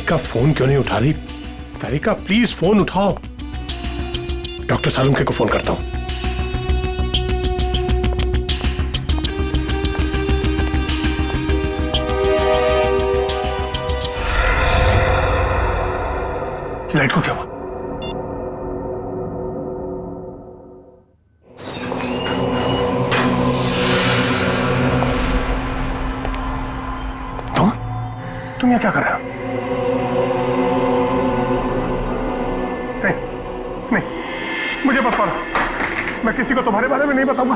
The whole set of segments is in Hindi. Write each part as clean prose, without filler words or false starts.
तारिका फोन क्यों नहीं उठा रही? तारिका प्लीज फोन उठाओ। डॉक्टर सालुंखे को फोन करता हूं। लाइट को क्या हुआ? तुम यहाँ क्या कर रहे हो? नहीं, मुझे मत मारो। मैं किसी को तुम्हारे बारे में नहीं बताऊंगा।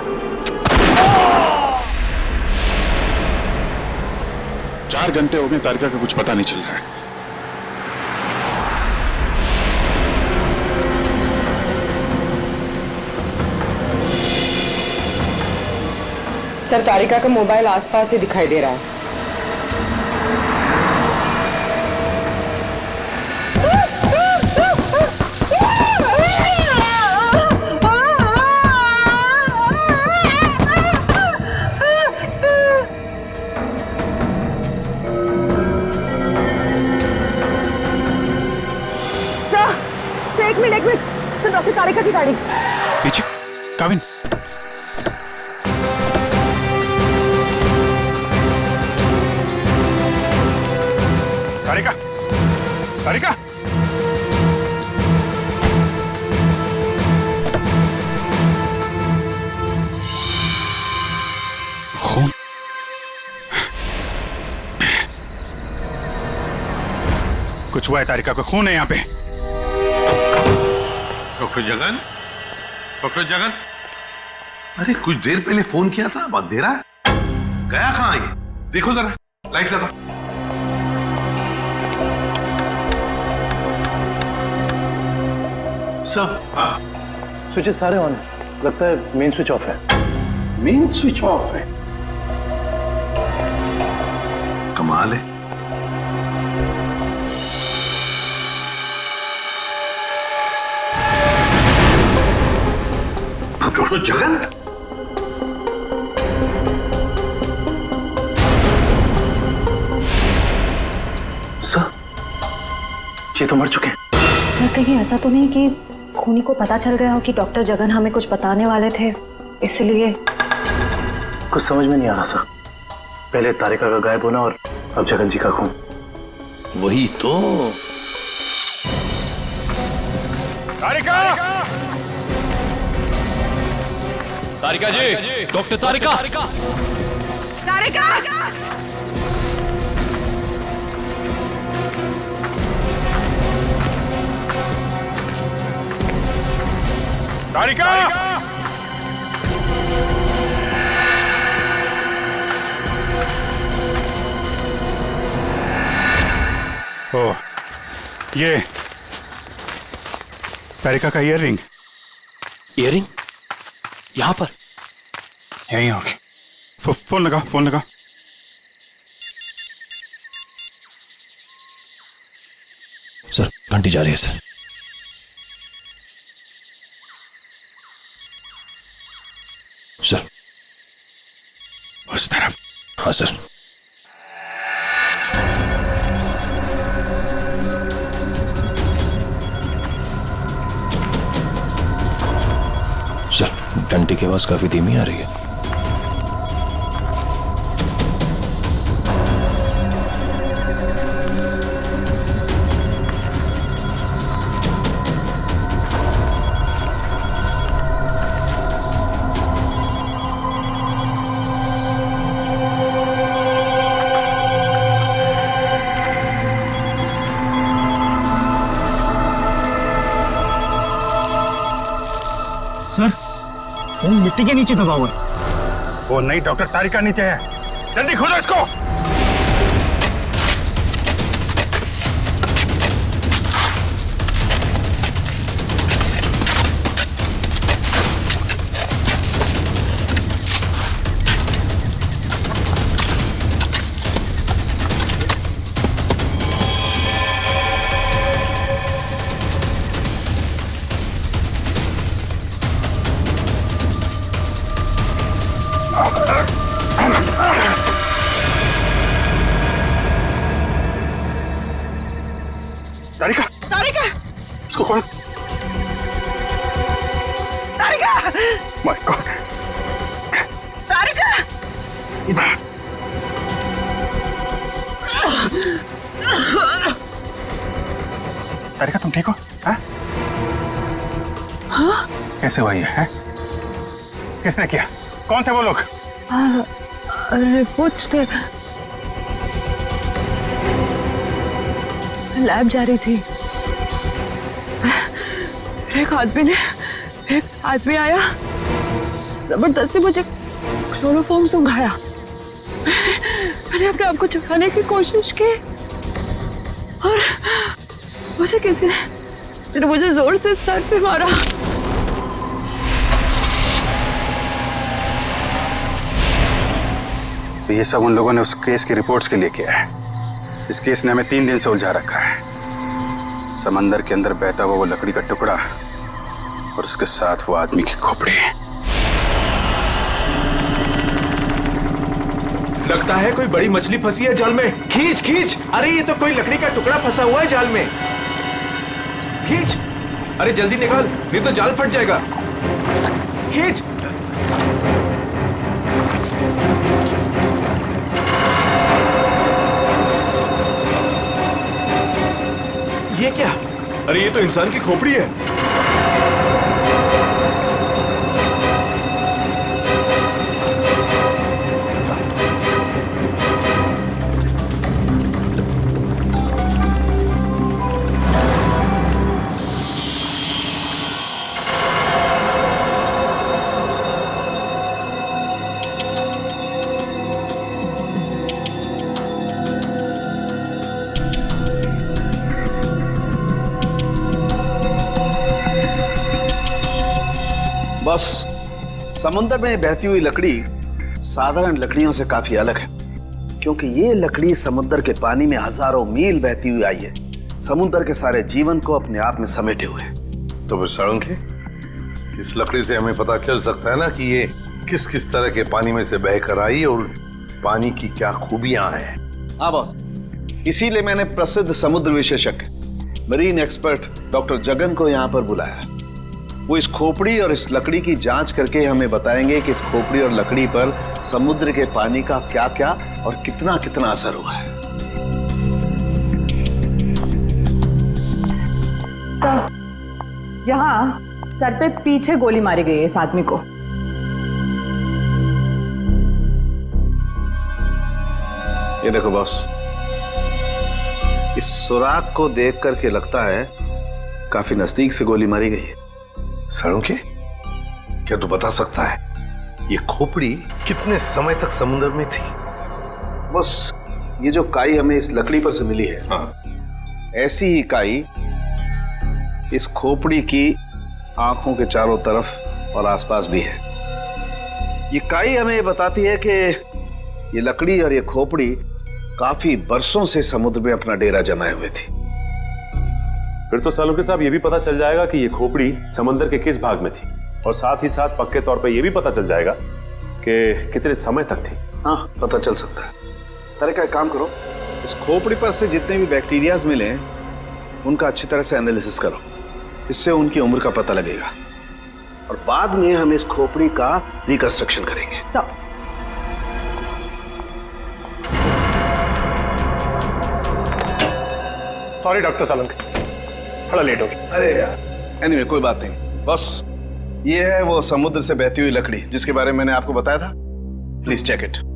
4 घंटे हो गए, तारिका का कुछ पता नहीं चल रहा है। सर, तारिका का मोबाइल आसपास ही दिखाई दे रहा है। एक मिनट सर, डॉक्टर तारिका की गाड़ी पीछे। काविन, तारिका, तारिका, खून। कुछ हुआ है? तारिका को खून है यहाँ पे। डॉक्टर जगन, डॉक्टर जगन, अरे कुछ देर पहले फोन किया था, बहुत देर है। गया कहाँ ये? देखो जरा, लाइट लगा। सर, हाँ, स्विचेस सारे ऑन है। लगता है मेन स्विच ऑफ है। मेन स्विच ऑफ है? कमाल है। डॉक्टर जगन, सर, ये तो मर चुके हैं। सर, कहीं ऐसा तो नहीं कि खूनी को पता चल गया हो कि डॉक्टर जगन हमें कुछ बताने वाले थे, इसलिए? कुछ समझ में नहीं आ रहा सर। पहले तारिका का गायब होना और अब जगन जी का खून। वही तो। तारिका! तारिका जी, डॉक्टर तारिका! तारिका! तारिका! ओह, ये तारिका का ईयररिंग। ईयररिंग यहाँ पर? यहीं होगी। फोन लगा, फोन लगा। सर, घंटी जा रही है सर। सर, उस तरफ। हाँ सर। सर, घंटी की आवाज काफी धीमी आ रही है। फोन मिट्टी के नीचे दबा हुआ है। वो नहीं, डॉक्टर तारिका नीचे है। जल्दी खोलो इसको। इसको कौन? तारिका! My God! तारिका! तारिका, तुम ठीक हो? हाँ? हाँ? कैसे हुआ ये है? किसने किया? कौन थे वो लोग? रिपोर्ट्स थे, लैब जा रही थी। एक आदमी आया, जबरदस्ती मुझे क्लोरोफॉर्म सुंघाया। मैंने अपने आप को छुपाने की कोशिश की और मुझे किसी ने मुझे जोर से सर पे मारा। तो ये सब उन लोगों ने उस केस की रिपोर्ट्स के लिए किया है। इस केस ने हमें 3 दिन से उलझा रखा है। समंदर के अंदर बहता हुआ वो लकड़ी का टुकड़ा और उसके साथ वो आदमी की खोपड़ी। लगता है कोई बड़ी मछली फंसी है जाल में। खींच खींच! अरे ये तो कोई लकड़ी का टुकड़ा फंसा हुआ है जाल में। खींच! अरे जल्दी निकाल, नहीं तो जाल फट जाएगा। खींच! ये क्या? अरे ये तो इंसान की खोपड़ी है। बस समुद्र में बहती हुई लकड़ी साधारण लकड़ियों से काफी अलग है, क्योंकि ये लकड़ी समुद्र के पानी में हजारों मील बहती हुई आई है, समुद्र के सारे जीवन को अपने आप में समेटे हुए। तो फिर साळुंखे, इस लकड़ी से हमें पता चल सकता है ना कि ये किस किस तरह के पानी में से बहकर आई और पानी की क्या खूबियां हैं। हाँ बॉस, इसीलिए मैंने प्रसिद्ध समुद्र विशेषज्ञ मरीन एक्सपर्ट डॉक्टर जगन को यहाँ पर बुलाया। वो इस खोपड़ी और इस लकड़ी की जांच करके हमें बताएंगे कि इस खोपड़ी और लकड़ी पर समुद्र के पानी का क्या क्या और कितना कितना असर हुआ है। तो यहाँ सर पे पीछे गोली मारी गई है इस आदमी को। ये देखो बॉस, इस सुराग को देख करके लगता है काफी नजदीक से गोली मारी गई है। साळुंखे, क्या तू बता सकता है ये खोपड़ी कितने समय तक समुद्र में थी? बस ये जो काई हमें इस लकड़ी पर से मिली है, हाँ, ऐसी ही काई इस खोपड़ी की आंखों के चारों तरफ और आसपास भी है। ये काई हमें ये बताती है कि ये लकड़ी और ये खोपड़ी काफी बरसों से समुद्र में अपना डेरा जमाए हुए थी। फिर तो साळुंखे साहब ये भी पता चल जाएगा कि ये खोपड़ी समंदर के किस भाग में थी, और साथ ही साथ पक्के तौर पे ये भी पता चल जाएगा कि कितने समय तक थी। हाँ, पता चल सकता है। तारिका, एक काम करो, इस खोपड़ी पर से जितने भी बैक्टीरियाज मिले उनका अच्छी तरह से एनालिसिस करो, इससे उनकी उम्र का पता लगेगा और बाद में हम इस खोपड़ी का रिकंस्ट्रक्शन करेंगे। सॉरी डॉक्टर साळुंखे, थोड़ा लेट हो गया। अरे यार, एनीवे कोई बात नहीं। बस ये है वो समुद्र से बहती हुई लकड़ी जिसके बारे में मैंने आपको बताया था। Please check it.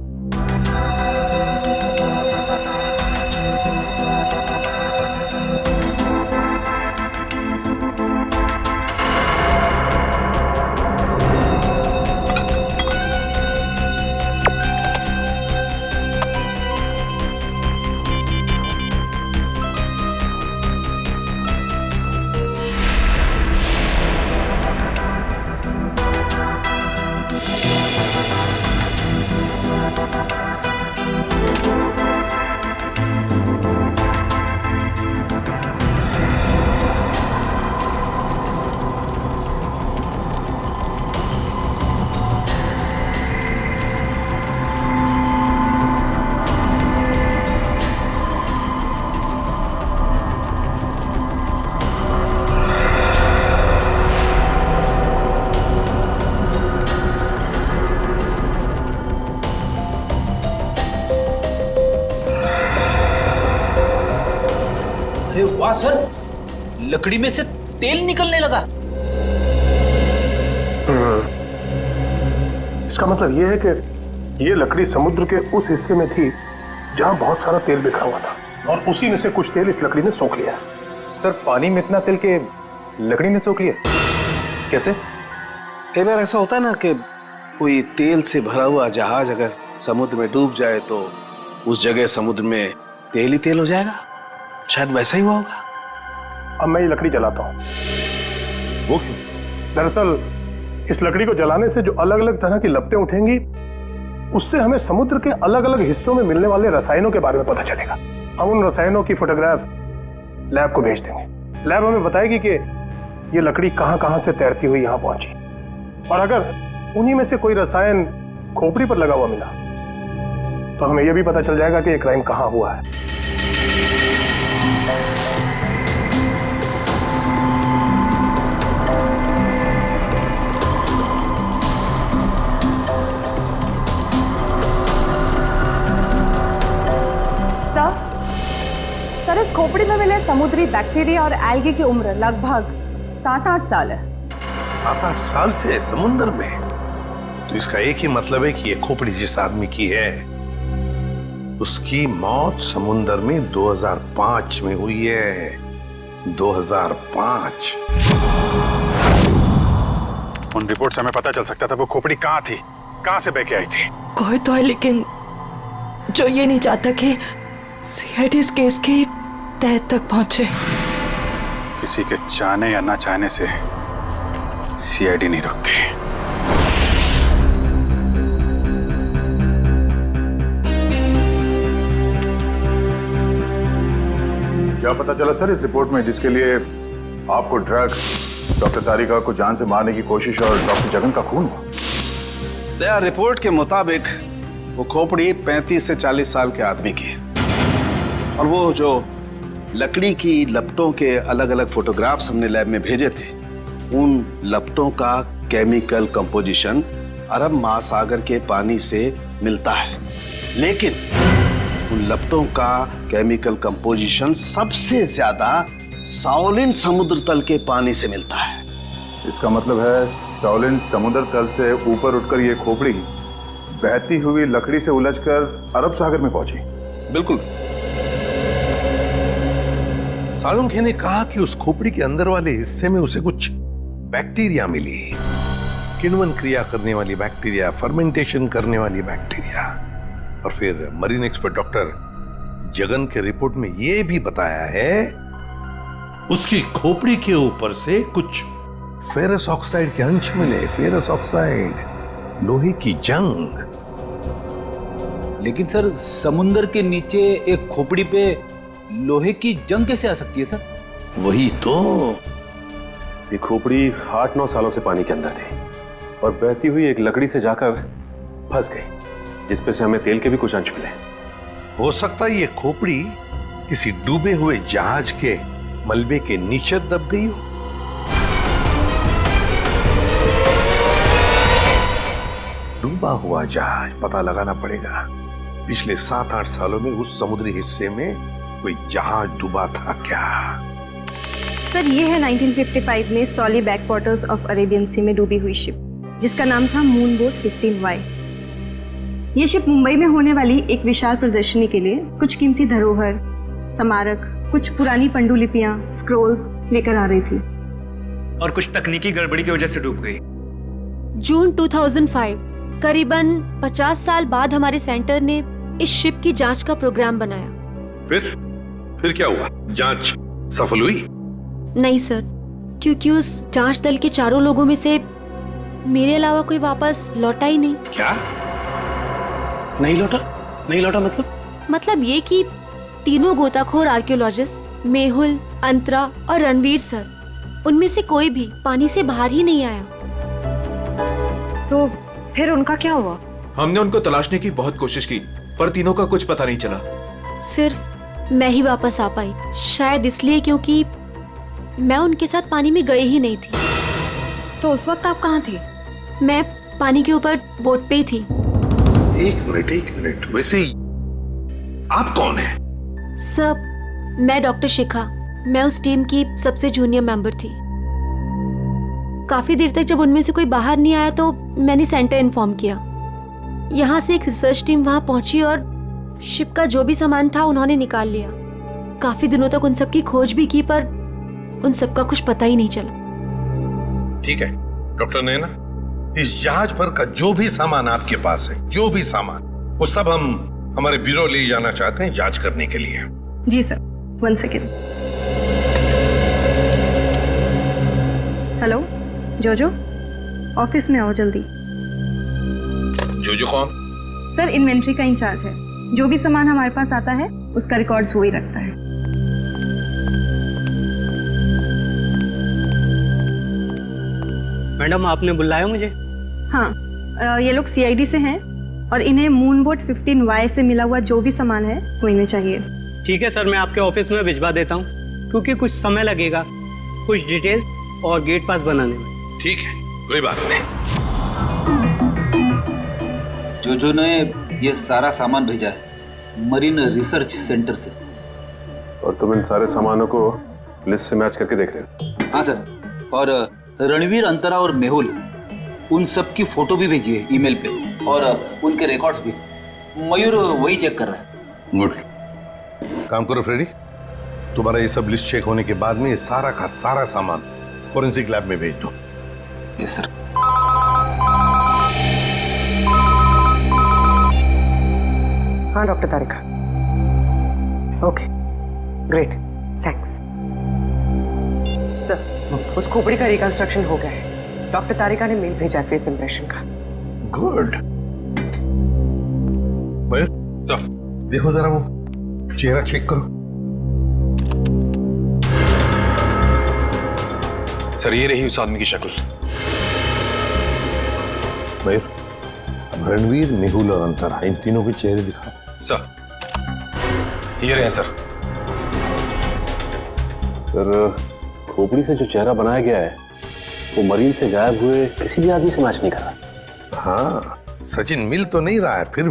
वाह सर, लकड़ी में से तेल निकलने लगा। इसका मतलब ये है कि ये लकड़ी समुद्र के उस हिस्से में थी जहां बहुत सारा तेल बिखरा हुआ था और उसी में से कुछ तेल इस लकड़ी ने सोख लिया। सर पानी में इतना तेल के लकड़ी ने सोख लिया कैसे? कई बार ऐसा होता है ना कि कोई तेल से भरा हुआ जहाज अगर समुद्र में डूब जाए तो उस जगह समुद्र में तेल ही तेल हो जाएगा। शायद वैसा ही हुआ होगा। अब मैं ये लकड़ी जलाता हूँ। वो क्यों? दरअसल इस लकड़ी को जलाने से जो अलग अलग तरह की लपटें उठेंगी उससे हमें समुद्र के अलग अलग हिस्सों में मिलने वाले रसायनों के बारे में पता चलेगा। हम उन रसायनों की फोटोग्राफ लैब को भेज देंगे। लैब हमें बताएगी कि ये लकड़ी कहां कहां से तैरती हुई यहां पहुंची, और अगर उन्हीं में से कोई रसायन खोपड़ी पर लगा हुआ मिला तो हमें यह भी पता चल जाएगा कि ये क्राइम कहां हुआ है। सर, इस खोपड़ी में मिले समुद्री बैक्टीरिया और एल्गी की उम्र लगभग 7-8 साल है। 7-8 साल से समुद्र में? तो इसका एक ही मतलब है कि ये खोपड़ी जिस आदमी की है उसकी मौत समुद्र में 2005 में हुई है। 2005। उन रिपोर्ट से हमें पता चल सकता था वो खोपड़ी कहाँ थी, कहाँ से बह के आई थी। कोई तो है लेकिन जो ये नहीं चाहता कि सीआईडी इस केस की तह तक पहुंचे। किसी के चाहने या ना चाहने से सीआईडी नहीं रुकती। क्या पता चला सर इस रिपोर्ट में जिसके लिए आपको ड्रग, डॉक्टर तारिका को जान से मारने की कोशिश और डॉक्टर जगन का खून हुआ? रिपोर्ट के मुताबिक वो खोपड़ी 35 से 40 साल के आदमी की है, और वो जो लकड़ी की लपटों के अलग अलग फोटोग्राफ्स हमने लैब में भेजे थे, उन लपटों का केमिकल कंपोजिशन अरब महासागर के पानी से मिलता है, लेकिन उन लपटों का केमिकल कंपोजिशन सबसे ज्यादा साओलिन समुद्र तल के पानी से मिलता है। इसका मतलब है साओलिन समुद्र तल से ऊपर उठकर ये खोपड़ी बहती हुई लकड़ी से उलझकर अरब सागर में पहुंची। बिल्कुल। सालुंखे ने कहा कि उस खोपड़ी के अंदर वाले हिस्से में उसे कुछ बैक्टीरिया मिली, किण्वन क्रिया करने वाली बैक्टीरिया, फर्मेंटेशन करने वाली बैक्टीरिया। और फिर मरीन एक्सपर्ट डॉक्टर जगन के रिपोर्ट में यह भी बताया है उसकी खोपड़ी के ऊपर से कुछ फेरस ऑक्साइड के अंश मिले। फेरस ऑक्साइड, लोहे की जंग। लेकिन सर, समुद्र के नीचे एक खोपड़ी पे लोहे की जंग कैसे आ सकती है सर? वही तो। ये खोपड़ी 8-9 सालों से पानी के अंदर थी और बहती हुई एक लकड़ी से जाकर फंस गई, जिसपे से हमें तेल के भी कुछ अंश मिले। हो सकता है ये खोपड़ी किसी डूबे हुए जहाज के मलबे के नीचे दब गई हो। डूबा हुआ जहाज, पता लगाना पड़ेगा पिछले 7-8 सालों में उस समुद्री हिस्से में कोई जहाज डूबा था क्या? सर, ये है 1955 में सॉली बैकवाटर्स ऑफ अरेबियन सी में डूबी हुई शिप, जिसका नाम था मून बोट 15Y। ये शिप मुंबई में होने वाली एक विशाल प्रदर्शनी के लिए कुछ कीमती धरोहर, स्मारक, कुछ पुरानी पंडुलिपियां, स्क्रोल्स लेकर आ रही थी, और कुछ तकनीकी गड़बड़ी की वजह से डूब गई। जून 2005, करीबन 50 साल बाद हमारे सेंटर ने इस शिप की जांच का प्रोग्राम बनाया। फिर क्या हुआ? जांच सफल हुई? नहीं सर, क्योंकि उस जांच दल के चारों लोगों में से मेरे अलावा कोई वापस लौटा ही नहीं। क्या? नहीं लौटा? नहीं लौटा मतलब ये कि तीनों गोताखोर आर्कियोलॉजिस्ट, मेहुल, अंतरा और रणवीर सर, उनमें से कोई भी पानी से बाहर ही नहीं आया। तो फिर उनका क्या हुआ? हमने उनको तलाशने की बहुत कोशिश की, पर तीनों का कुछ पता नहीं चला। सिर्फ मैं ही वापस आ पाई, शायद इसलिए क्योंकि मैं उनके साथ पानी में गई ही नहीं थी। तो उस वक्त आप कहाँ थे? मैं पानी के ऊपर बोट पे ही थी। एक मिनट, वैसे आप कौन है? सब, मैं डॉक्टर शिखा, मैं उस टीम की सबसे जूनियर मेंबर थी। काफी देर तक जब उनमें से कोई बाहर नहीं आया तो मैंने सेंटर इन्फॉर्म किया। यहाँ से एक रिसर्च टीम वहां पहुंची और शिप का जो भी सामान था उन्होंने निकाल लिया। काफी दिनों तक उन सब की खोज भी की पर उन सब का कुछ पता ही नहीं चला। ठीक है डॉक्टर नैना, इस जहाज पर का जो भी सामान आपके पास है, जो भी सामान, वो सब हम हमारे ब्यूरो ले जाना चाहते हैं जांच करने के लिए। जी सर, 1 सेकेंड। हेलो जोजो, ऑफिस में आओ जल्दी। जोजो कौन? सर इन्वेंट्री का इंचार्ज है। जो भी सामान हमारे पास आता है उसका रिकॉर्ड्स वो ही रखता है। मैडम आपने बुलाया मुझे? हाँ, ये लोग सीआईडी से हैं और इन्हें मून बोट 15Y से मिला हुआ जो भी सामान है वो इन्हें चाहिए। ठीक है सर, मैं आपके ऑफिस में भिजवा देता हूँ, क्योंकि कुछ समय लगेगा कुछ डिटेल और गेट पास बनाने में। ठीक है, कोई बात नहीं। जो ने ये सारा सामान भेजा है मरीन रिसर्च सेंटर से। और तुम इन सारे सामानों को लिस्ट से मैच करके देख रहे हो? हाँ सर, और रणवीर, अंतरा और मेहुल, उन सब की फोटो भी भेजी है ईमेल पे, और उनके रिकॉर्ड्स भी। मयूर वही चेक कर रहा है। गुड, काम करो फ्रेडी, तुम्हारा ये सब लिस्ट चेक होने के बाद में ये सारा का सारा सामान फोरेंसिक लैब में भेज दो। Yes sir. हाँ डॉक्टर तारिका, ओके ग्रेट, थैंक्स सर। उस खोपड़ी का रिकंस्ट्रक्शन हो गया है। डॉक्टर तारिका ने मेल भेजा है फेस इंप्रेशन का। गुड। सर देखो जरा वो चेहरा चेक करो। सर ये रही उस आदमी की शक्ल। मयूर, अब रणवीर, मेहुल और अंतरा, इन तीनों के चेहरे दिखा। सर ये रहे सर। सर खोपड़ी से जो चेहरा बनाया गया है वो मरीन से गायब हुए किसी भी आदमी से मैच नहीं कर रहा। हाँ सचिन, मिल तो नहीं रहा है, फिर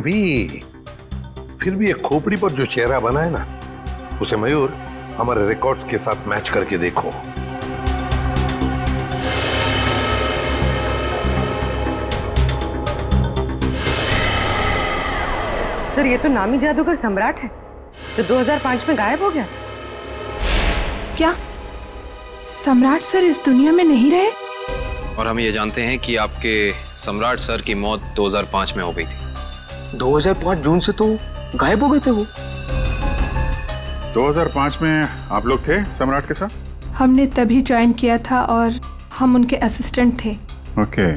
भी एक खोपड़ी पर जो चेहरा बना है ना, उसे मयूर हमारे रिकॉर्ड्स के साथ मैच करके देखो। सर ये तो नामी जादूगर सम्राट है जो 2005 में गायब हो गया। क्या सम्राट सर इस दुनिया में नहीं रहे? और हम ये जानते हैं कि आपके सम्राट सर की मौत 2005 में हो गई थी। 2005 जून से तो गायब हो गए थे वो। 2005 में आप लोग थे सम्राट के साथ? हमने तभी ज्वाइन किया था और हम उनके असिस्टेंट थे। ओके,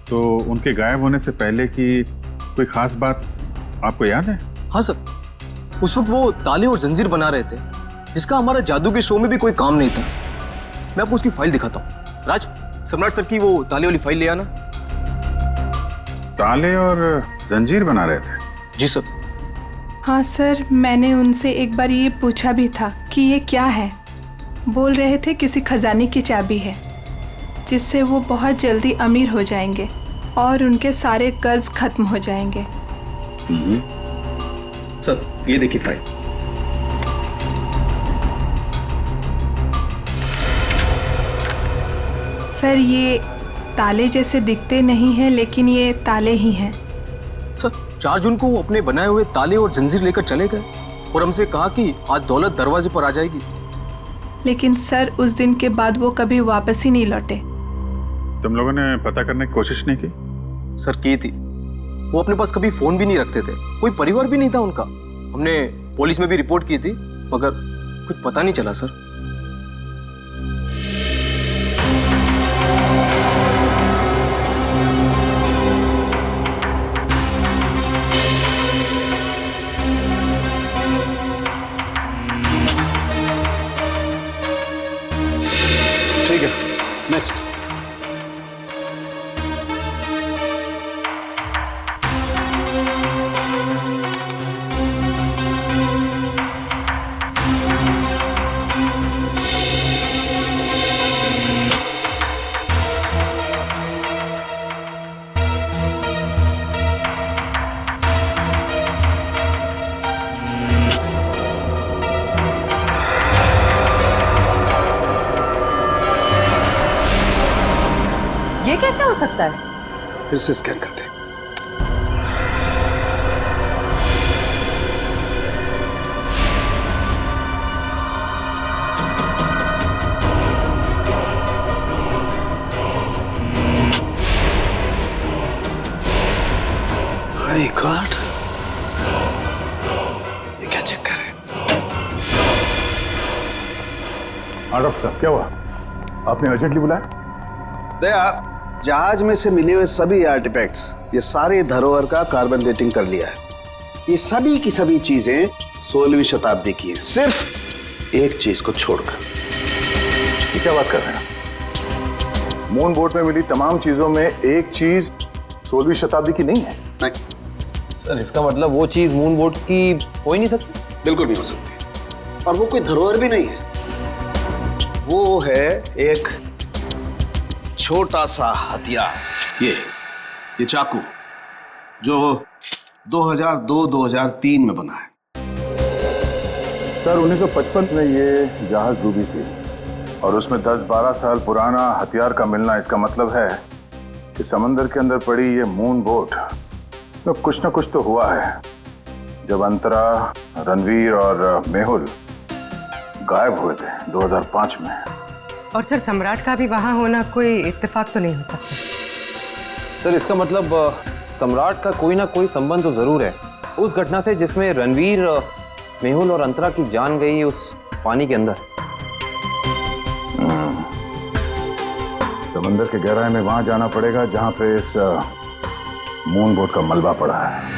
तो उनके गायब होने से पहले की कोई खास बात आपको याद है? हाँ सर, उस वक्त वो ताले और जंजीर बना रहे थे, जिसका हमारा जादू के शो में भी कोई काम नहीं था। मैं आपको उसकी फाइल दिखाता हूँ। राज, सम्राट सर की वो ताले वाली फाइल ले आना। ताले और जंजीर बना रहे थे? जी सर। हाँ सर, मैंने उनसे एक बार ये पूछा भी था कि ये क्या है। बोल रहे थे किसी खजाने की चाबी है जिससे वो बहुत जल्दी अमीर हो जाएंगे और उनके सारे कर्ज खत्म हो जाएंगे। सर ये देखिए फाइल। सर ये ताले जैसे दिखते नहीं हैं, लेकिन ये ताले ही हैं। सर 4 जून को वो अपने बनाए हुए ताले और जंजीर लेकर चले गए और हमसे कहा कि आज दौलत दरवाजे पर आ जाएगी। लेकिन सर उस दिन के बाद वो कभी वापस ही नहीं लौटे। तुम लोगों ने पता करने की कोशिश नहीं की? सर की थी। वो अपने पास कभी फोन भी नहीं रखते थे, कोई परिवार भी नहीं था उनका। हमने पुलिस में भी रिपोर्ट की थी मगर कुछ पता नहीं चला सर। ठीक है, नेक्स्ट। ये कैसे हो सकता है? फिर से स्कैन करते हैं। माय गॉड, ये क्या चक्कर है? हाँ डॉक्टर साहब, क्या हुआ? आपने अर्जेंटली बुलाया? दया, जहाज में से मिले हुए सभी आर्टिफैक्ट्स, ये सारे धरोहर का कार्बन डेटिंग कर लिया है। ये सभी की सभी चीजें 16वीं शताब्दी की हैं, सिर्फ एक चीज को छोड़कर। ये क्या बात कर रहे हैं? मून बोट में मिली तमाम चीजों में एक चीज 16वीं शताब्दी की नहीं है? नहीं सर, इसका मतलब वो चीज मून बोट की हो ही नहीं सकती? बिल्कुल नहीं हो सकती, और वो कोई धरोहर भी नहीं है। वो है एक छोटा सा हथियार, ये चाकू, जो 2002-2003 में बना है। सर 1955 में ये जहाज डूबी थी और उसमें 10-12 साल पुराना हथियार का मिलना, इसका मतलब है कि समंदर के अंदर पड़ी ये मून बोट में कुछ ना कुछ तो हुआ है। जब अंतरा, रणवीर और मेहुल गायब हुए थे 2005 में। और सर सम्राट का भी वहां होना कोई इत्तेफाक तो नहीं हो सकता? सर इसका मतलब सम्राट का कोई ना कोई संबंध तो जरूर है उस घटना से जिसमें रणवीर, मेहुल और अंतरा की जान गई उस पानी के अंदर। समंदर के गहराई में वहां जाना पड़ेगा जहां पे इस मून बोट का मलबा पड़ा है।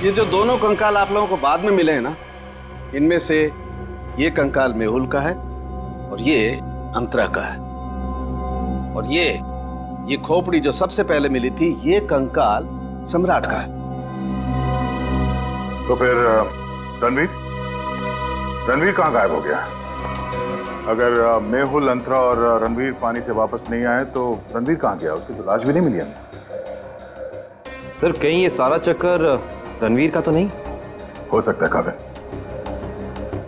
ये जो दोनों कंकाल आप लोगों को बाद में मिले हैं ना, इनमें से ये कंकाल मेहुल का है और ये अंतरा का है। और ये खोपड़ी जो सबसे पहले मिली थी, ये कंकाल सम्राट का है। तो फिर रणवीर कहाँ गायब हो गया? अगर मेहुल, अंतरा और रणवीर पानी से वापस नहीं आए तो रणवीर कहाँ गया? उसकी तो लाश भी नहीं मिली हमें। सर कहीं ये सारा चक्कर रणवीर का तो नहीं हो सकता है काबिल।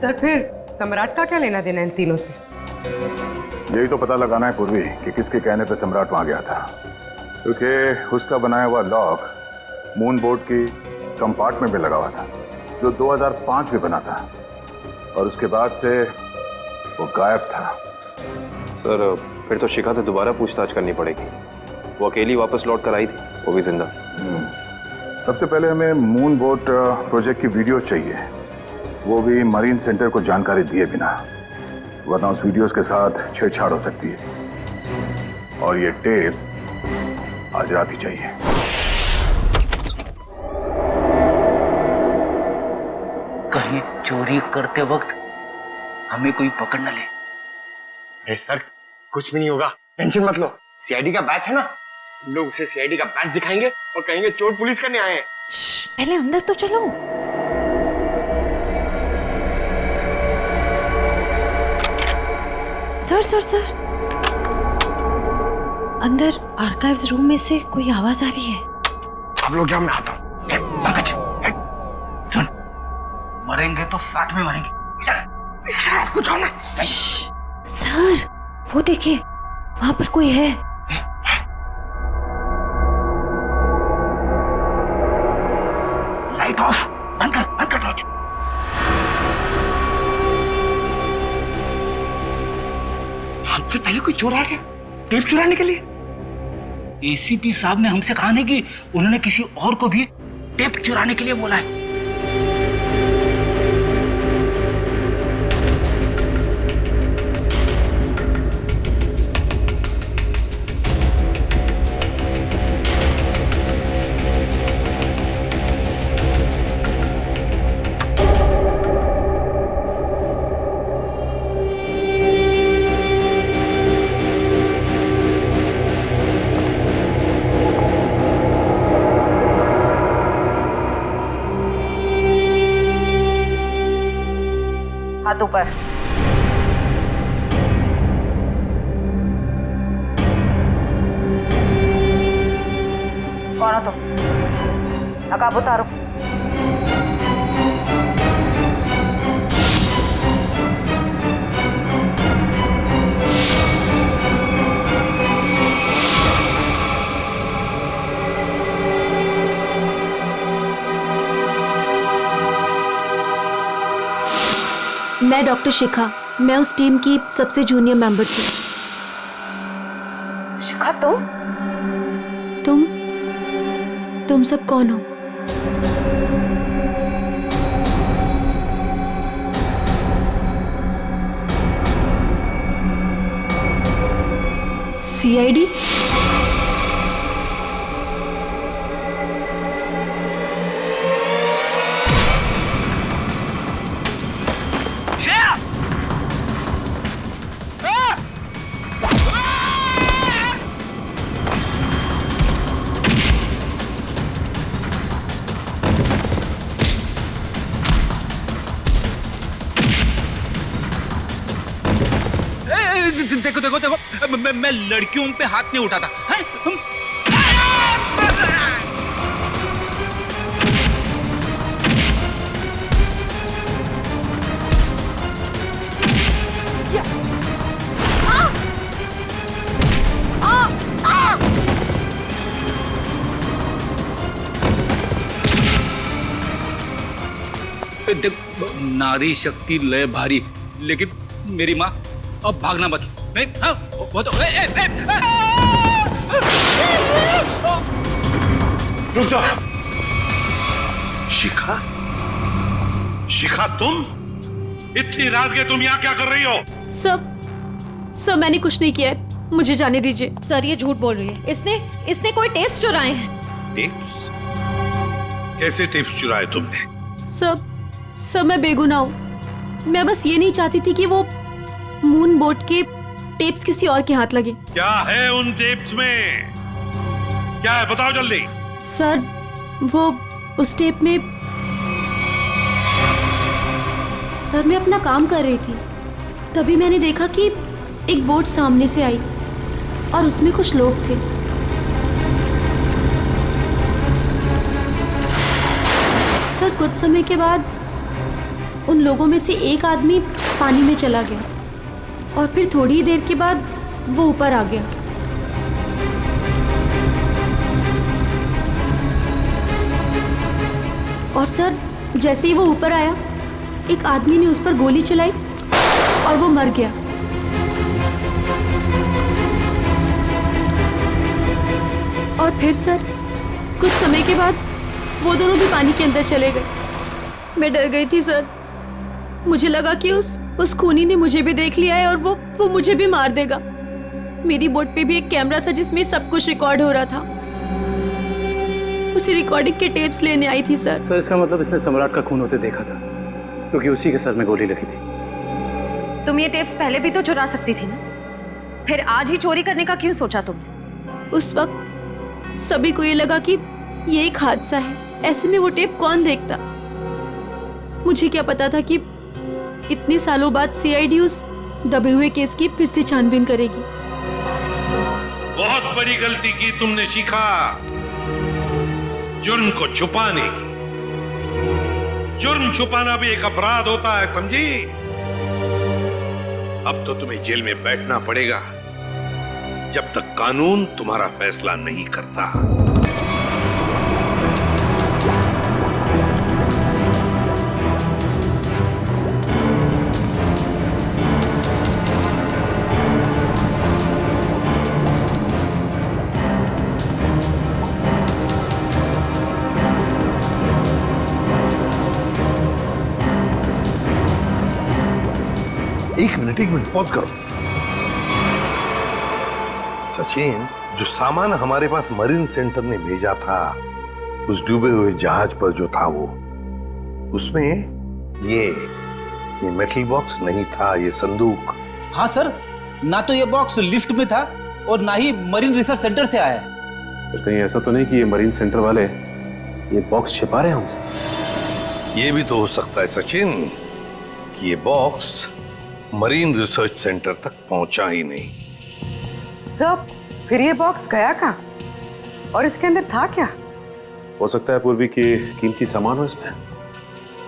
सर फिर सम्राट का क्या लेना देना इन तीनों से? यही तो पता लगाना है पूर्वी कि किसके कहने पे सम्राट वहां गया था, क्योंकि उसका बनाया हुआ लॉक मून बोर्ड की कंपार्टमेंट में लगा हुआ था, जो 2005 में बना था, और उसके बाद से वो गायब था। सर फिर तो शिखा से दोबारा पूछताछ करनी पड़ेगी। वो अकेली वापस लौट कर आई थी, वो भी जिंदा। सबसे पहले हमें मून बोट प्रोजेक्ट की वीडियो चाहिए, वो भी मरीन सेंटर को जानकारी दिए बिना, वरना उस वीडियोस के साथ छेड़छाड़ हो सकती है। और ये टेप आज रात ही चाहिए। कहीं चोरी करते वक्त हमें कोई पकड़ न ले। अरे सर कुछ भी नहीं होगा, टेंशन मत लो। सीआईडी का बैच है ना, लोग उसे सीआईडी का बैच दिखाएंगे और कहेंगे चोर पुलिस करने आए हैं। पहले अंदर तो चलो। सर अंदर आर्काइव्स रूम में से कोई आवाज आ रही है। आप लोग जाओ, मैं आता हूँ। सुन, मरेंगे तो साथ में मरेंगे। आपको जाओ ना। सर वो देखिए, वहां पर कोई है। लाइट ऑफ, बंद कर टॉर्च। हमसे पहले कोई चोर आ गया टेप चुराने के लिए। एसीपी साहब ने हमसे कहा नहीं कि उन्होंने किसी और को भी टेप चुराने के लिए बोला है। हाथ ऊपर। कौन हो तुम? नकाब उतारो। मैं डॉक्टर शिखा, मैं उस टीम की सबसे जूनियर मेंबर थी। शिखा तुम सब कौन हो? सीआईडी? देखो मैं लड़कियों पे हाथ नहीं उठाता है? देख, नारी शक्ति लय भारी, लेकिन मेरी माँ अब भागना मत। नहीं, हाँ, वो तो रुक जाओ। शिखा तुम इतनी रात के तुम यहाँ क्या कर रही हो? सब मैंने कुछ नहीं किया है, मुझे जाने दीजिए। सर ये झूठ बोल रही है, इसने कोई टेप्स चुराए हैं। टेप्स? कैसे टिप्स चुराए तुमने? सब मैं बेगुनाह हूँ। मैं बस ये नहीं चाहती थी कि वो मून बोट के टेप्स किसी और के हाथ लगे। क्या है उन टेप्स में? क्या है बताओ जल्दी। सर वो उस टेप में सर मैं अपना काम कर रही थी, तभी मैंने देखा कि एक बोट सामने से आई और उसमें कुछ लोग थे। सर कुछ समय के बाद उन लोगों में से एक आदमी पानी में चला गया और फिर थोड़ी ही देर के बाद वो ऊपर आ गया। और सर जैसे ही वो ऊपर आया, एक आदमी ने उस पर गोली चलाई और वो मर गया। और फिर सर कुछ समय के बाद वो दोनों भी पानी के अंदर चले गए। मैं डर गई थी सर, मुझे लगा कि उस खूनी ने मुझे भी देख लिया है और वो मुझे भी मार देगा। मेरी बोट पे भी एक कैमरा था जिसमें सब कुछ रिकॉर्ड हो रहा था। उसी रिकॉर्डिंग के टेप्स लेने आई थी सर। सर इसका मतलब इसने सम्राट का खून होते देखा था, क्योंकि उसी के सर में गोली लगी थी। तुम ये टेप्स पहले भी तो चुरा सकती थी ना, फिर आज ही चोरी करने का क्यों सोचा तुमने? उस वक्त सभी को ये लगा कि ये एक हादसा है, ऐसे में वो टेप कौन देखता। मुझे क्या पता था कि इतने सालों बाद सीआईडी उस दबे हुए केस की फिर से छानबीन करेगी। बहुत बड़ी गलती की तुमने शिखा, जुर्म को छुपाने की। जुर्म छुपाना भी एक अपराध होता है, समझी? अब तो तुम्हें जेल में बैठना पड़ेगा जब तक कानून तुम्हारा फैसला नहीं करता। एक मिनट पॉज करो। सचिन, जो सामान हमारे पास मरीन सेंटर ने भेजा था उस डूबे हुए जहाज पर जो था वो, उसमें ये मेटल बॉक्स नहीं था, ये संदूक। हाँ सर, ना तो ये बॉक्स लिफ्ट में था और ना ही मरीन रिसर्च सेंटर से आया है। फिर कहीं ऐसा तो नहीं कि ये मरीन सेंटर वाले ये बॉक्स छिपा रहे हैं हमसे? ये भी तो हो सकता है सचिन कि ये बॉक्स मरीन रिसर्च सेंटर तक पहुंचा ही नहीं। सब फिर ये बॉक्स गया कहाँ और इसके अंदर था क्या? हो सकता है पूर्वी कि कीमती सामान हो इसमें,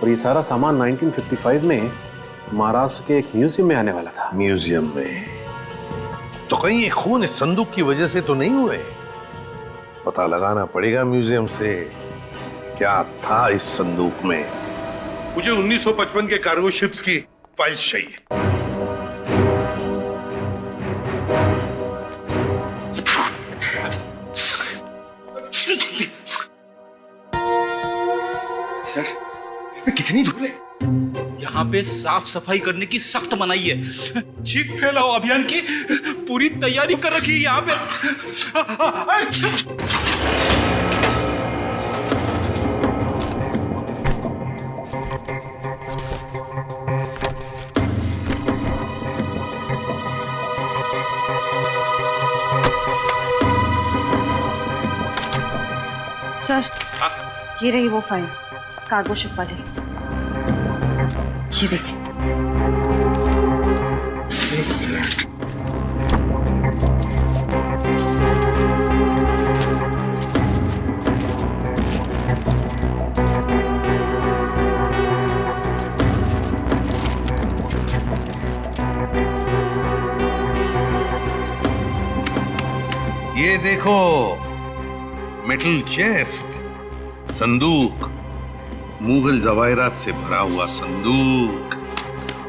और ये सारा सामान 1955 में महाराष्ट्र के एक म्यूजियम में आने वाला था। म्यूजियम में? तो कहीं ये खून इस संदूक की वजह से तो नहीं हुए? पता लगाना पड़ेगा म्यूजियम से क्या था इस संदूक में। मुझे 1955 के कार्गो शिप्स की फाइल्स चाहिए। सर कितनी धूल है? यहाँ पे साफ सफाई करने की सख्त मनाही है। चीख फैलाओ अभियान की पूरी तैयारी कर रखी है यहाँ पे। सर ये रही वो फाइल कार्गो शिप वाली, ये देखिए। ये देखो, मेटल चेस्ट, संदूक, मुगल जवाहरात से भरा हुआ संदूक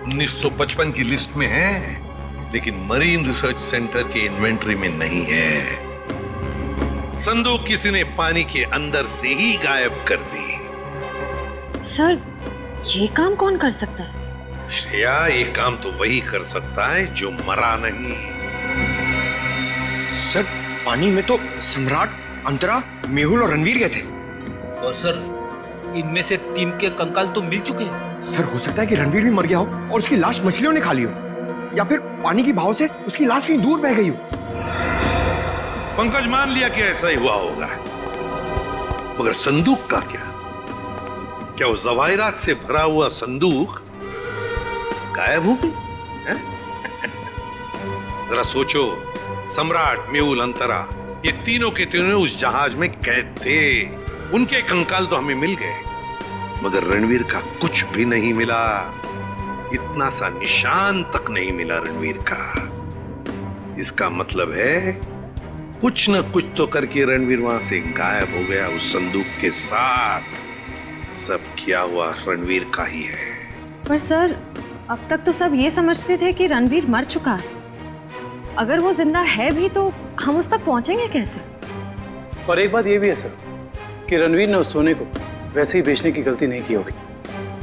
1955 की लिस्ट में है, लेकिन मरीन रिसर्च सेंटर के इन्वेंटरी में नहीं है। संदूक किसी ने पानी के अंदर से ही गायब कर दी। सर ये काम कौन कर सकता है? श्रेया, ये काम तो वही कर सकता है जो मरा नहीं। सर पानी में तो सम्राट, अंतरा, मेहुल और रणवीर गए थे। और सर इनमें से 3 के कंकाल तो मिल चुके हैं। सर हो सकता है कि रणवीर भी मर गया हो और उसकी लाश मछलियों ने खा ली हो, या फिर पानी की बहाव से उसकी लाश कहीं दूर बह गई हो। पंकज मान लिया कि ऐसा ही हुआ होगा, मगर संदूक का क्या? क्या वो जवाहिरात से भरा हुआ संदूक गायब हो गई? जरा सोचो, सम्राट, मेहुल, अंतरा, ये तीनों के तीनों उस जहाज में कैद थे। उनके कंकाल तो हमें मिल गए, मगर रणवीर का कुछ भी नहीं मिला। इतना सा निशान तक नहीं मिला रणवीर का। इसका मतलब है कुछ न कुछ तो करके रणवीर वहां से गायब हो गया उस संदूक के साथ। सब किया हुआ रणवीर का ही है। पर सर, अब तक तो सब ये समझते थे कि रणवीर मर चुका है। अगर वो जिंदा है भी तो हम उस तक पहुंचेंगे कैसे? और एक बात ये भी है सर कि रणवीर ने उस सोने को वैसे ही बेचने की गलती नहीं की होगी,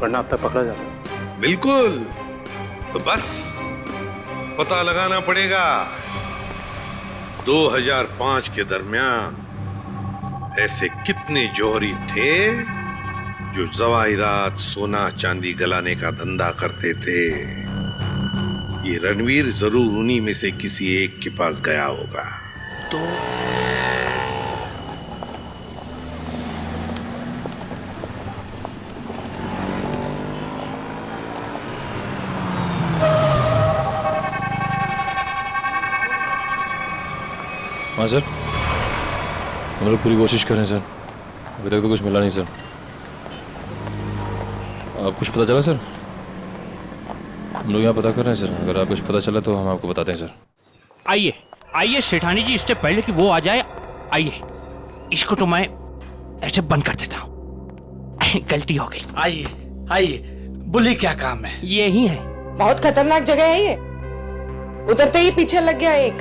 वरना अब तक पकड़ा जाता। बिल्कुल, तो बस पता लगाना पड़ेगा 2005 के दरमियान ऐसे कितने जौहरी थे जो जवाहिरात, सोना चांदी गलाने का धंधा करते थे। ये रणवीर जरूर उन्हीं में से किसी एक के पास गया होगा। तो हाँ सर, हम लोग पूरी कोशिश कर रहे हैं सर, अभी तक तो कुछ मिला नहीं सर। आप कुछ पता चला सर? हम लोग यहाँ पता कर रहे हैं सर, अगर आप कुछ पता चला तो हम आपको बताते हैं सर। आइए आइए सेठानी जी, इससे पहले कि वो आ जाए, आइए इसको तो मैं ऐसे बंद कर देता हूँ। गलती हो गई। आइए आइए, बोलिए क्या काम है? ये ही है। बहुत खतरनाक जगह है ये, उतरते ही पीछे लग गया एक।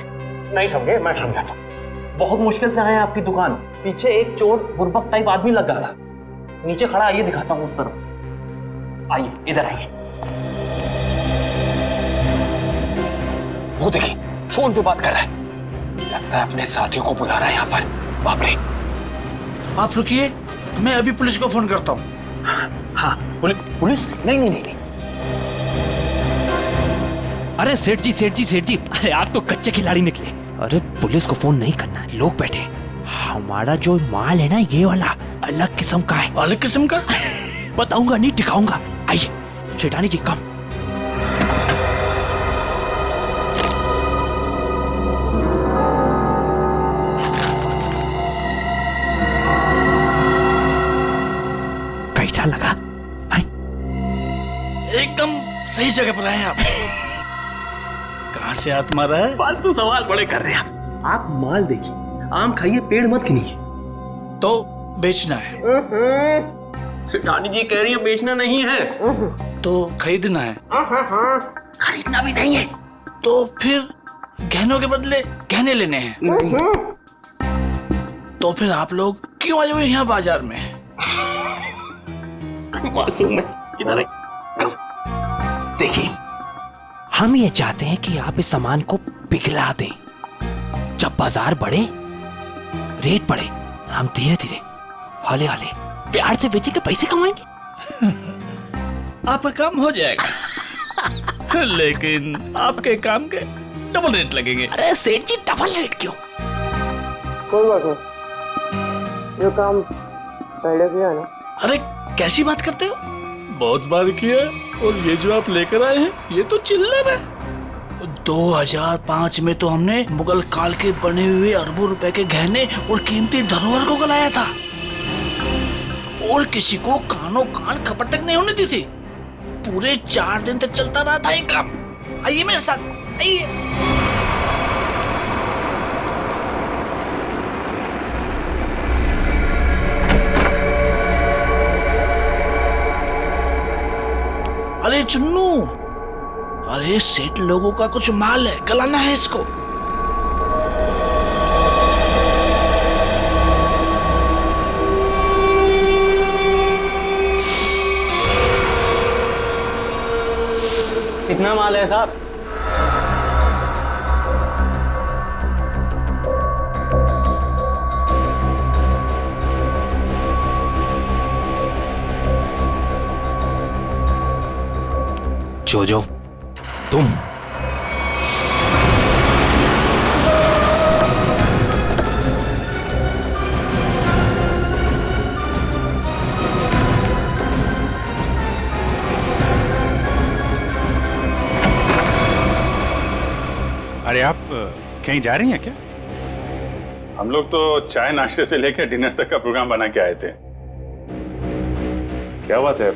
नहीं समझे, मैं समझाता। बहुत मुश्किल से आए आपकी दुकान, पीछे एक चोर बुर्बक टाइप आदमी लगा था, नीचे खड़ा। आइए दिखाता हूँ उस तरफ, आइए इधर आइए। वो देखिए फोन पे बात कर रहा है, लगता है अपने साथियों को बुला रहा है यहाँ पर। बाप रे! आप रुकिए, मैं अभी पुलिस को फोन करता हूँ। हाँ, पुलिस? नहीं। अरे सेठ जी, अरे आप तो कच्चे खिलाड़ी निकले। अरे पुलिस को फोन नहीं करना, लोग बैठे। हमारा जो माल है ना, ये वाला अलग किस्म का है। अलग किस्म का? बताऊंगा नहीं, दिखाऊंगा। आइए सेठानी जी, कम। कैसा लगा? एकदम सही जगह पर आए आप। कहाँ से हाथ मारा है? फालतू सवाल बड़े कर रहे हैं आप। माल देखिए, आम खाइए, पेड़ मत गिनिए। तो बेचना है? सेठानी जी कह रही है बेचना नहीं है, तो खरीदना है? खरीदना भी नहीं है। तो फिर गहनों के बदले गहने लेने हैं? तो फिर आप लोग क्यों आए हुए यहाँ बाजार में? मासूम है, इधर देखिए, हम ये चाहते हैं कि आप इस सामान को पिघला दें। जब बाजार बढ़े, रेट बढ़े, हम धीरे धीरे, हौले हौले, प्यार से बेचेंगे, पैसे कमाएंगे। आपका काम हो जाएगा। लेकिन आपके काम के डबल रेट लगेंगे। अरे सेठ जी, डबल रेट क्यों? कोई बात नहीं, जो काम पहले किया ना। अरे कैसी बात करते हो? बहुत बार किया, और ये जो आप लेकर आए हैं, ये तो चिल्लर है। 2005 में तो हमने मुगल काल के बने हुए अरबों रुपए के गहने और कीमती धरोहर को गलाया था, और किसी को कानों कान खबर तक नहीं होने दी थी। पूरे 4 दिन तक चलता रहा था ये काम। आइए मेरे साथ, आइए। अरे चुन्नू, अरे सेठ लोगों का कुछ माल है, गलाना है इसको। कितना माल है साहब? जोजो, तुम अरे आप कहीं जा रही हैं क्या? हम लोग तो चाय नाश्ते से लेकर डिनर तक का प्रोग्राम बना के आए थे। क्या बात है,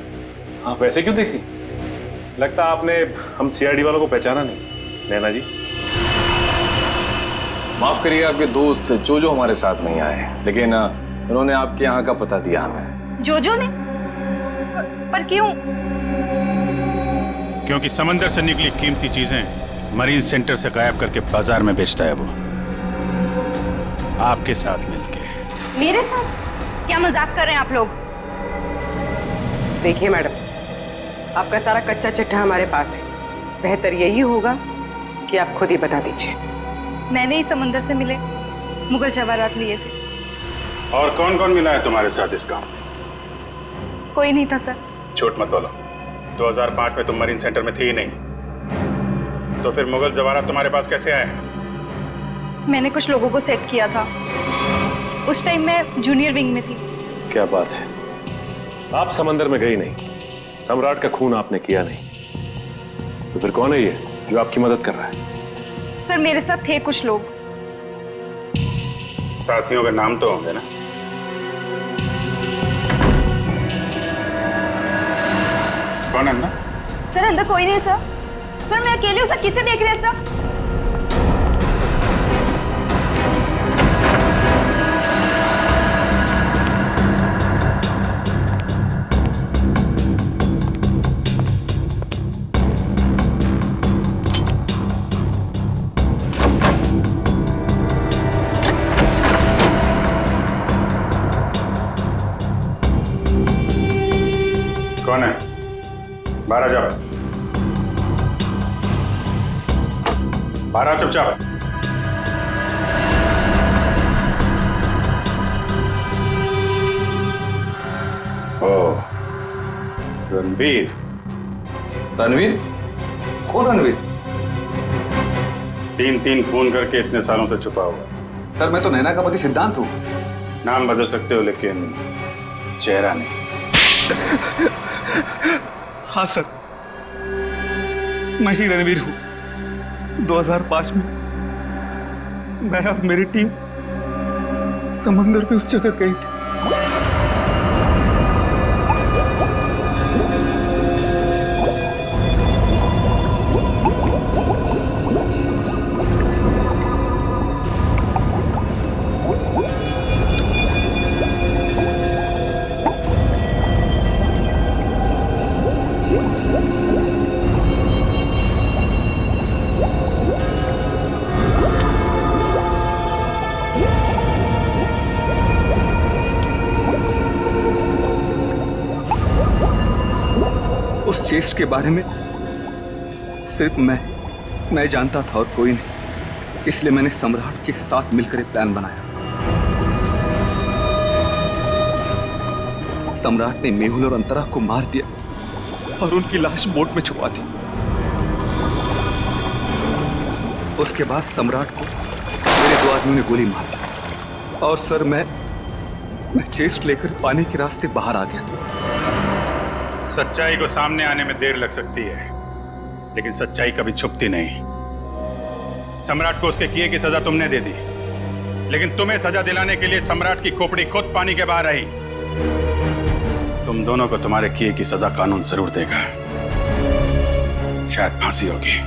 आप वैसे क्यों देख रही? लगता आपने हम सीआईडी वालों को पहचाना नहीं। नैना जी, माफ करिए, आपके दोस्त जोजो हमारे साथ नहीं आए, लेकिन उन्होंने आपके यहाँ का पता दिया हमें। जोजो ने? पर क्यों? क्योंकि समंदर से निकली कीमती चीजें मरीन सेंटर से गायब करके बाजार में बेचता है वो, आपके साथ मिलके। मेरे साथ? क्या मजाक कर रहे हैं आप लोग? देखिए मैडम, आपका सारा कच्चा चिट्ठा हमारे पास है। बेहतर यही होगा कि आप खुद ही बता दीजिए। मैंने ही समंदर से मिले मुगल जवाहरात लिए थे। और कौन कौन मिला है तुम्हारे साथ इस काम में? कोई नहीं था सर। झूठ मत बोलो। 2005 में तुम मरीन सेंटर में थी ही नहीं, तो फिर मुगल जवाहरात तुम्हारे पास कैसे आए? मैंने कुछ लोगों को सेट किया था। उस टाइम मैं जूनियर विंग में थी। क्या बात है, आप समंदर में गई नहीं, सम्राट का खून आपने किया नहीं, तो फिर कौन है ये जो आपकी मदद कर रहा है? सर मेरे साथ थे कुछ लोग। साथियों का नाम तो होंगे ना? कौन अंदर? सर अंदर कोई नहीं सर। सर मैं अकेली हूँ सर, किसे देख रहे हैं सर? कौन है? बाहर आ जाओ। बाहर आओ चुपचाप। ओ, रणवीर। रणवीर? कौन रणवीर? 3 फोन करके इतने सालों से छुपा हुआ। सर मैं तो नैना का पति सिद्धांत हूँ। नाम बदल सकते हो लेकिन चेहरा नहीं। हाँ सर, मैं ही रणवीर हूँ। 2005 में मैं और मेरी टीम समंदर पे उस जगह गई थी। उस चेस्ट के बारे में सिर्फ मैं जानता था और कोई नहीं, इसलिए मैंने सम्राट के साथ मिलकर एक प्लान बनाया। सम्राट ने मेहुल और अंतरा को मार दिया और उनकी लाश बोट में छुपा दी। उसके बाद सम्राट को मेरे 2 आदमियों ने गोली मार दी और सर मैं चेस्ट लेकर पानी के रास्ते बाहर आ गया। सच्चाई को सामने आने में देर लग सकती है, लेकिन सच्चाई कभी छुपती नहीं। सम्राट को उसके किए की सजा तुमने दे दी, लेकिन तुम्हें सजा दिलाने के लिए सम्राट की खोपड़ी खुद पानी के बाहर आई। तुम दोनों को तुम्हारे किए की सजा कानून जरूर देगा, शायद फांसी होगी।